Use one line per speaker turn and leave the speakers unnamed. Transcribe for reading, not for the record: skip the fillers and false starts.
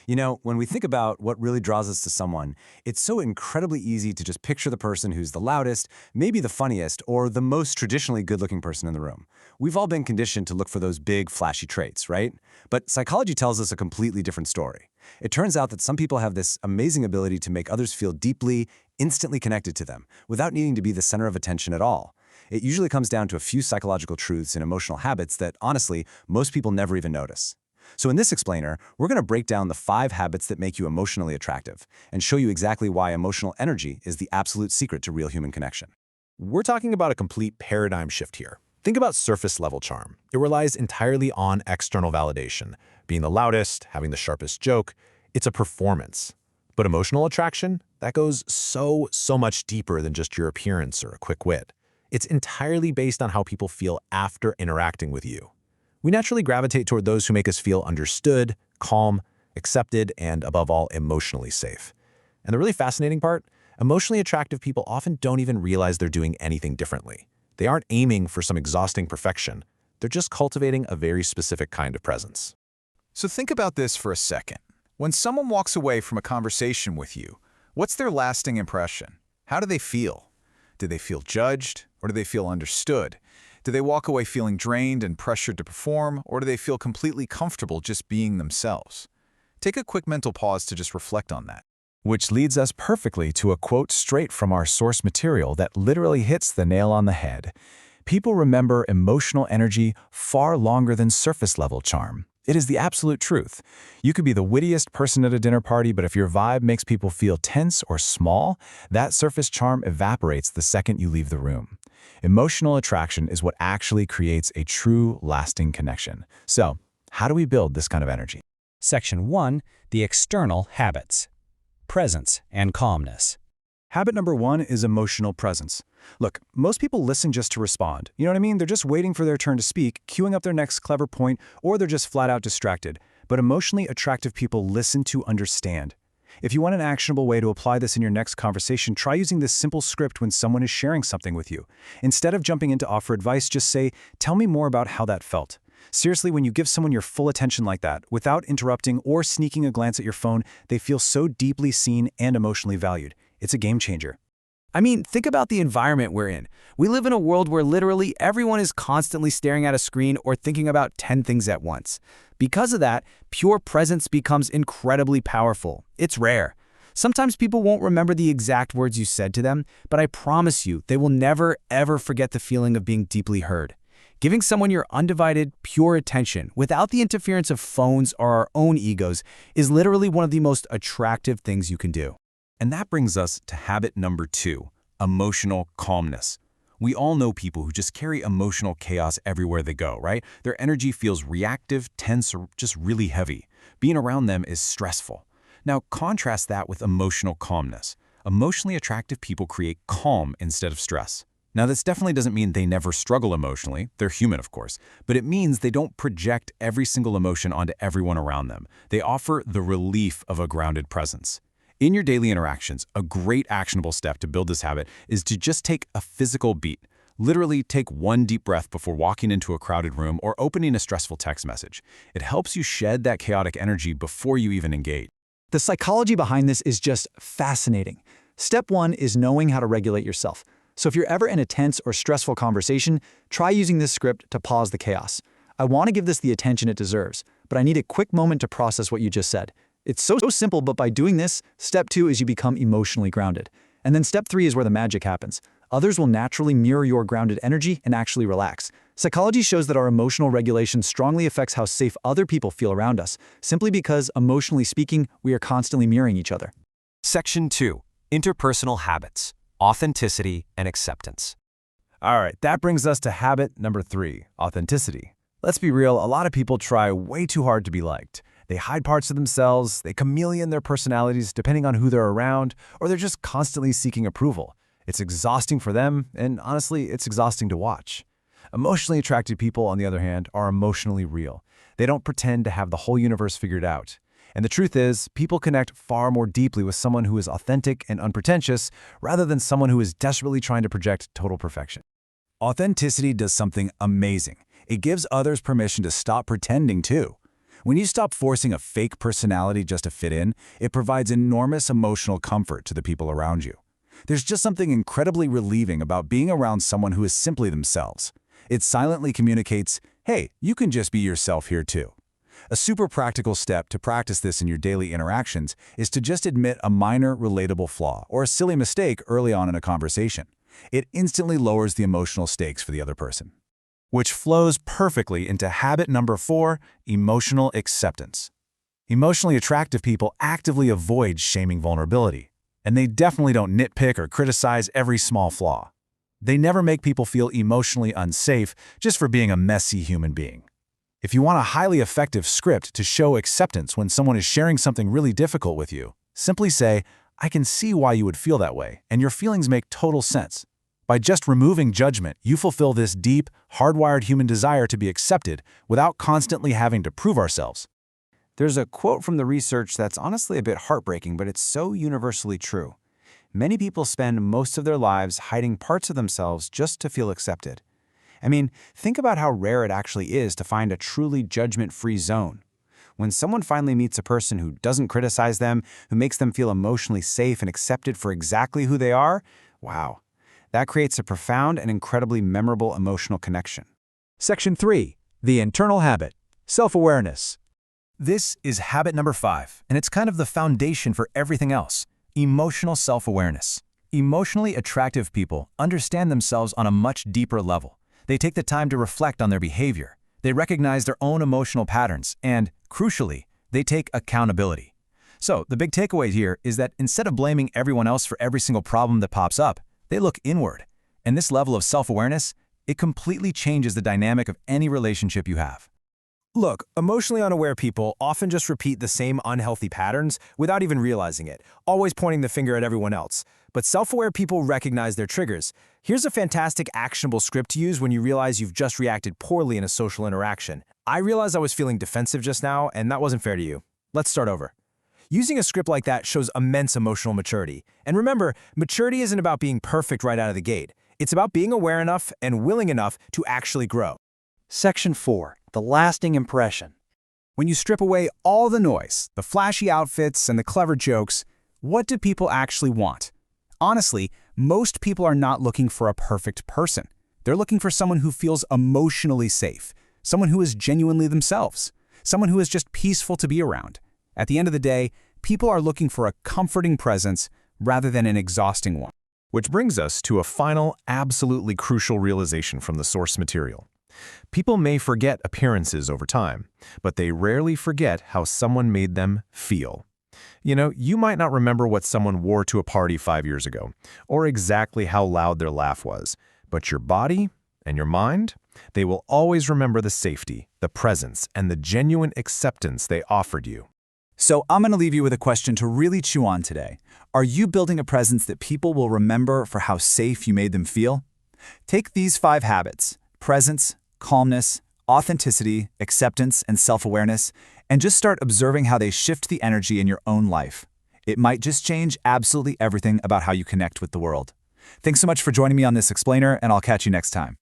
You know, when we think about what really draws us to someone, it's so incredibly easy to just picture the person who's the loudest, maybe the funniest, or the most traditionally good-looking person in the room. We've all been conditioned to look for those big, flashy traits, right? But psychology tells us a completely different story. It turns out that some people have this amazing ability to make others feel deeply, instantly connected to them, without needing to be the center of attention at all. It usually comes down to a few psychological truths and emotional habits that, honestly, most people never even notice. So in this explainer, we're going to break down the 5 habits that make you emotionally attractive and show you exactly why emotional energy is the absolute secret to real human connection.
We're talking about a complete paradigm shift here. Think about surface-level charm. It relies entirely on external validation. Being the loudest, having the sharpest joke, it's a performance. But emotional attraction, that goes so much deeper than just your appearance or a quick wit. It's entirely based on how people feel after interacting with you. We naturally gravitate toward those who make us feel understood, calm, accepted, and above all, emotionally safe. And the really fascinating part, emotionally attractive people often don't even realize they're doing anything differently. They aren't aiming for some exhausting perfection. They're just cultivating a very specific kind of presence.
So think about this for a second. When someone walks away from a conversation with you, what's their lasting impression? How do they feel? Do they feel judged, or do they feel understood? Do they walk away feeling drained and pressured to perform, or do they feel completely comfortable just being themselves? Take a quick mental pause to just reflect on that.
Which leads us perfectly to a quote straight from our source material that literally hits the nail on the head. People remember emotional energy far longer than surface-level charm. It is the absolute truth. You could be the wittiest person at a dinner party, but if your vibe makes people feel tense or small, that surface charm evaporates the second you leave the room. Emotional attraction is what actually creates a true, lasting connection. So, how do we build this kind of energy?
Section 1. The external habits. Presence and calmness.
Habit number 1 is emotional presence. Look, most people listen just to respond. You know what I mean? They're just waiting for their turn to speak, queuing up their next clever point, or they're just flat out distracted. But emotionally attractive people listen to understand. If you want an actionable way to apply this in your next conversation, try using this simple script when someone is sharing something with you. Instead of jumping in to offer advice, just say, "Tell me more about how that felt." Seriously, when you give someone your full attention like that, without interrupting or sneaking a glance at your phone, they feel so deeply seen and emotionally valued. It's a game changer.
I mean, think about the environment we're in. We live in a world where literally everyone is constantly staring at a screen or thinking about 10 things at once. Because of that, pure presence becomes incredibly powerful. It's rare. Sometimes people won't remember the exact words you said to them, but I promise you, they will never, ever forget the feeling of being deeply heard. Giving someone your undivided, pure attention without the interference of phones or our own egos is literally one of the most attractive things you can do.
And that brings us to habit number 2, emotional calmness. We all know people who just carry emotional chaos everywhere they go, right? Their energy feels reactive, tense, or just really heavy. Being around them is stressful. Now, contrast that with emotional calmness. Emotionally attractive people create calm instead of stress. Now, this definitely doesn't mean they never struggle emotionally. They're human, of course. But it means they don't project every single emotion onto everyone around them. They offer the relief of a grounded presence. In your daily interactions, a great actionable step to build this habit is to just take a physical beat. Literally take one deep breath before walking into a crowded room or opening a stressful text message. It helps you shed that chaotic energy before you even engage.
The psychology behind this is just fascinating. Step 1 is knowing how to regulate yourself. So if you're ever in a tense or stressful conversation, try using this script to pause the chaos. I want to give this the attention it deserves, but I need a quick moment to process what you just said. It's so simple, but by doing this, step 2 is you become emotionally grounded. And then step 3 is where the magic happens. Others will naturally mirror your grounded energy and actually relax. Psychology shows that our emotional regulation strongly affects how safe other people feel around us, simply because, emotionally speaking, we are constantly mirroring each other.
Section 2. Interpersonal habits. Authenticity and acceptance.
All right, that brings us to habit number 3, authenticity. Let's be real, a lot of people try way too hard to be liked. They hide parts of themselves, they chameleon their personalities depending on who they're around, or they're just constantly seeking approval. It's exhausting for them, and honestly, it's exhausting to watch. Emotionally attracted people, on the other hand, are emotionally real. They don't pretend to have the whole universe figured out. And the truth is, people connect far more deeply with someone who is authentic and unpretentious rather than someone who is desperately trying to project total perfection. Authenticity does something amazing. It gives others permission to stop pretending too.
When you stop forcing a fake personality just to fit in, it provides enormous emotional comfort to the people around you. There's just something incredibly relieving about being around someone who is simply themselves. It silently communicates, hey, you can just be yourself here too. A super practical step to practice this in your daily interactions is to just admit a minor, relatable flaw or a silly mistake early on in a conversation. It instantly lowers the emotional stakes for the other person. Which flows perfectly into habit number 4, emotional acceptance. Emotionally attractive people actively avoid shaming vulnerability, and they definitely don't nitpick or criticize every small flaw. They never make people feel emotionally unsafe just for being a messy human being. If you want a highly effective script to show acceptance when someone is sharing something really difficult with you, simply say, I can see why you would feel that way, and your feelings make total sense. By just removing judgment, you fulfill this deep, hardwired human desire to be accepted without constantly having to prove ourselves.
There's a quote from the research that's honestly a bit heartbreaking, but it's so universally true. Many people spend most of their lives hiding parts of themselves just to feel accepted. I mean, think about how rare it actually is to find a truly judgment-free zone. When someone finally meets a person who doesn't criticize them, who makes them feel emotionally safe and accepted for exactly who they are, wow. That creates a profound and incredibly memorable emotional connection.
Section 3. The internal habit. Self-awareness.
This is habit number 5, and it's kind of the foundation for everything else. Emotional self-awareness. Emotionally attractive people understand themselves on a much deeper level. They take the time to reflect on their behavior. They recognize their own emotional patterns, and, crucially, they take accountability. So, the big takeaway here is that instead of blaming everyone else for every single problem that pops up, they look inward. And this level of self-awareness, it completely changes the dynamic of any relationship you have.
Look, emotionally unaware people often just repeat the same unhealthy patterns without even realizing it, always pointing the finger at everyone else. But self-aware people recognize their triggers. Here's a fantastic actionable script to use when you realize you've just reacted poorly in a social interaction. I realized I was feeling defensive just now, and that wasn't fair to you. Let's start over. Using a script like that shows immense emotional maturity. And remember, maturity isn't about being perfect right out of the gate. It's about being aware enough and willing enough to actually grow.
Section 4. The lasting impression.
When you strip away all the noise, the flashy outfits, and the clever jokes, what do people actually want? Honestly, most people are not looking for a perfect person. They're looking for someone who feels emotionally safe, someone who is genuinely themselves, someone who is just peaceful to be around. At the end of the day, people are looking for a comforting presence rather than an exhausting one.
Which brings us to a final, absolutely crucial realization from the source material. People may forget appearances over time, but they rarely forget how someone made them feel. You know, you might not remember what someone wore to a party 5 years ago, or exactly how loud their laugh was, but your body and your mind, they will always remember the safety, the presence, and the genuine acceptance they offered you.
So I'm going to leave you with a question to really chew on today. Are you building a presence that people will remember for how safe you made them feel? Take these 5 habits: presence, calmness, authenticity, acceptance, and self-awareness, and just start observing how they shift the energy in your own life. It might just change absolutely everything about how you connect with the world. Thanks so much for joining me on this explainer, and I'll catch you next time.